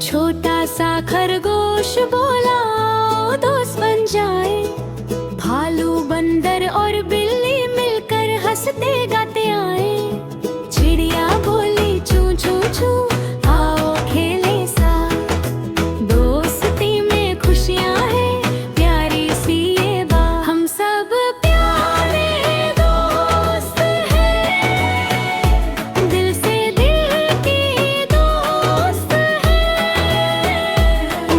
छोटा सा खरगोश बोला, दोस्त बन जाए। भालू, बंदर और बिल्ली मिलकर हंसते गाते आए। चिड़िया बोली चू चू चू, आओ खेले साथ। दोस्ती में खुशियां हैं, प्यारी सी ये बात। हम सब प्यारे दोस्त हैं, दिल से दिल के दोस्त हैं।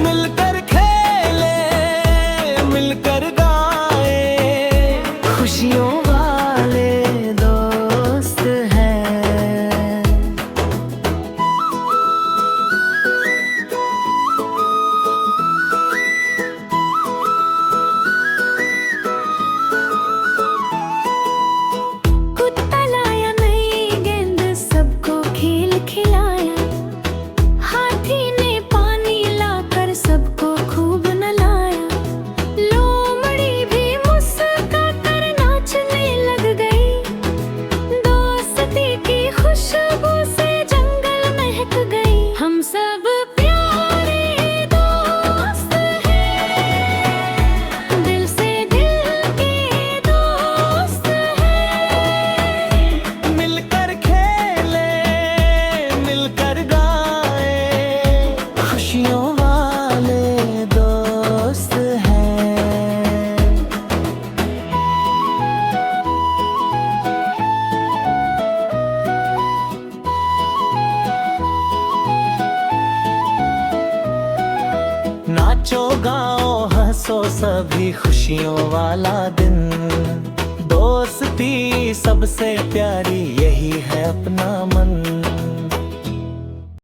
मिलकर खेले, मिलकर गाए, खुशियों वाले दोस्त हैं। कुत्ता लाया नई गेंद, सबको खेल खिलाया। हाथी ने पानी लाकर सबको खूब नलाया। लोमड़ी भी मुस्कुरा कर नाचने लग गई। दोस्ती की खुशबू से जंगल महक गई। हम सब प्यारे दोस्त हैं, दिल से दिल के दोस्त हैं। मिलकर खेले, मिलकर गाए, खुशियों वाले दोस्त हैं। नाचो गाओ हंसो सभी, खुशियों वाला दिन। दोस्ती सबसे प्यारी, यही है अपना मन।